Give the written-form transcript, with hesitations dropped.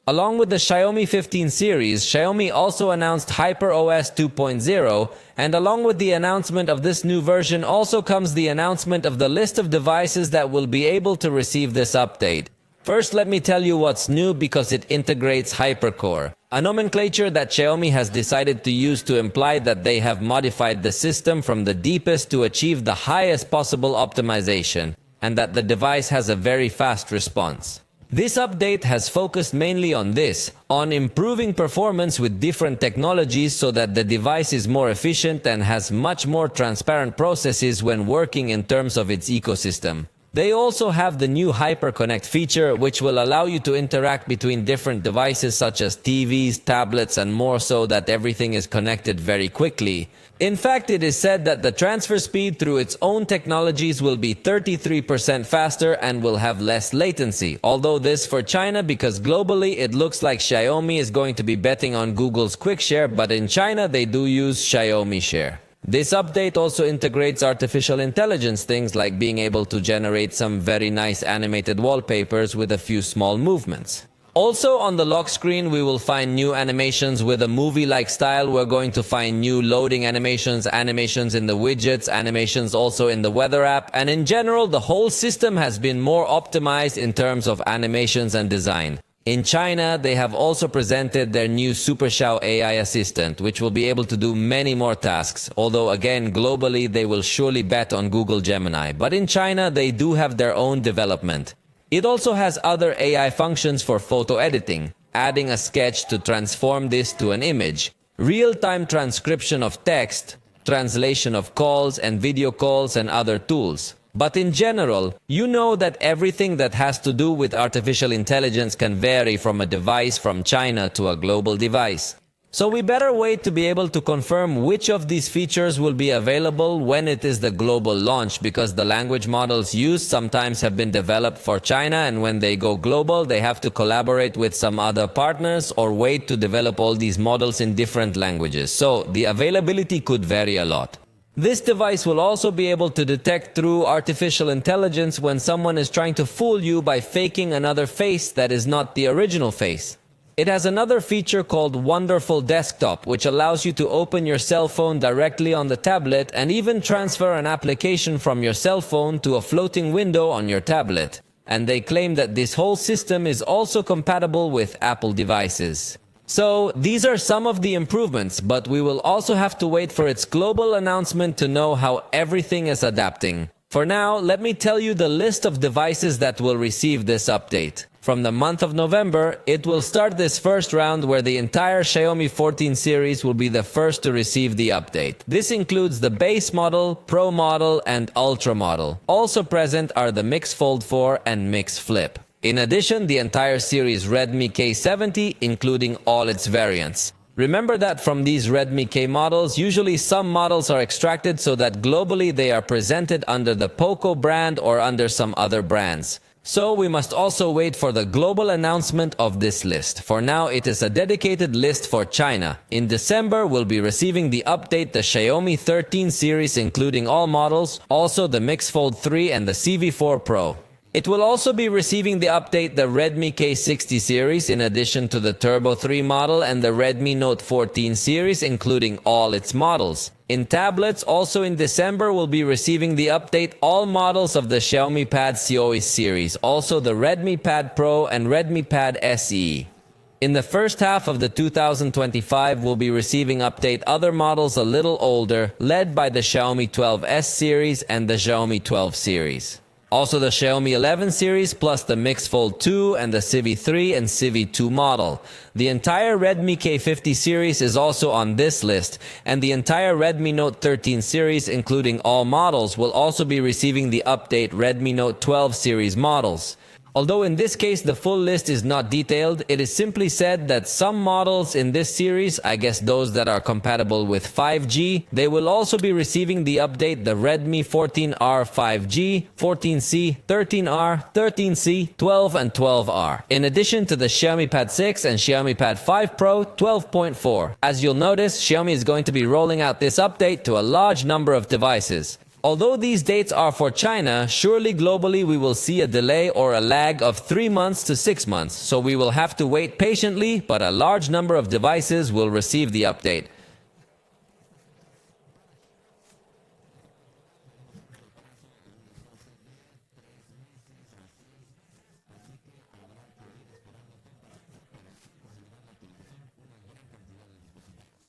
Along with the Xiaomi 15 series, Xiaomi also announced HyperOS 2.0, and along with the announcement of this new version also comes the announcement of the list of devices that will be able to receive this update. First, let me tell you what's new because it integrates HyperCore, a nomenclature that Xiaomi has decided to use to imply that they have modified the system from the deepest to achieve the highest possible optimization, and that the device has a very fast response. This update has focused mainly on improving performance with different technologies so that the device is more efficient and has much more transparent processes when working in terms of its ecosystem. They also have the new HyperConnect feature, which will allow you to interact between different devices such as TVs, tablets, and more so that everything is connected very quickly. In fact, it is said that the transfer speed through its own technologies will be 33% faster and will have less latency. Although this for China, because globally it looks like Xiaomi is going to be betting on Google's Quick Share, but in China they do use Xiaomi Share. This update also integrates artificial intelligence, things like being able to generate some very nice animated wallpapers with a few small movements. Also on the lock screen we will find new animations with a movie-like style. We're going to find new loading animations, animations in the widgets, animations also in the weather app, and in general the whole system has been more optimized in terms of animations and design. In China, they have also presented their new Super Xiao AI assistant, which will be able to do many more tasks, although again, globally, they will surely bet on Google Gemini. But in China, they do have their own development. It also has other AI functions for photo editing, adding a sketch to transform this to an image, real-time transcription of text, translation of calls and video calls and other tools. But in general, you know that everything that has to do with artificial intelligence can vary from a device from China to a global device. So we better wait to be able to confirm which of these features will be available when it is the global launch, because the language models used sometimes have been developed for China, and when they go global they have to collaborate with some other partners or wait to develop all these models in different languages. So the availability could vary a lot. This device will also be able to detect through artificial intelligence when someone is trying to fool you by faking another face that is not the original face. It has another feature called Wonderful Desktop, which allows you to open your cell phone directly on the tablet and even transfer an application from your cell phone to a floating window on your tablet. And they claim that this whole system is also compatible with Apple devices. So, these are some of the improvements, but we will also have to wait for its global announcement to know how everything is adapting. For now, let me tell you the list of devices that will receive this update. From the month of November, it will start this first round where the entire Xiaomi 14 series will be the first to receive the update. This includes the base model, Pro model, and Ultra model. Also present are the Mix Fold 4 and Mix Flip. In addition, the entire series Redmi K70, including all its variants. Remember that from these Redmi K models, usually some models are extracted so that globally they are presented under the Poco brand or under some other brands. So we must also wait for the global announcement of this list. For now, it is a dedicated list for China. In December, we'll be receiving the update, the Xiaomi 13 series, including all models, also the Mix Fold 3 and the CV4 Pro. It will also be receiving the update, the Redmi K60 series, in addition to the Turbo 3 model and the Redmi Note 14 series, including all its models. In tablets, also in December, we'll be receiving the update, all models of the Xiaomi Pad COE series, also the Redmi Pad Pro and Redmi Pad SE. In the first half of the 2025, we'll be receiving update other models a little older, led by the Xiaomi 12S series and the Xiaomi 12 series. Also the Xiaomi 11 series plus the Mix Fold 2 and the Civi 3 and Civi 2 model. The entire Redmi K50 series is also on this list, and the entire Redmi Note 13 series, including all models, will also be receiving the update Redmi Note 12 series models. Although in this case the full list is not detailed, it is simply said that some models in this series, I guess those that are compatible with 5G, they will also be receiving the update, the Redmi 14R 5G, 14C, 13R, 13C, 12 and 12R. In addition to the Xiaomi Pad 6 and Xiaomi Pad 5 Pro 12.4. As you'll notice, Xiaomi is going to be rolling out this update to a large number of devices. Although these dates are for China, surely globally we will see a delay or a lag of 3 months to 6 months, so we will have to wait patiently, but a large number of devices will receive the update.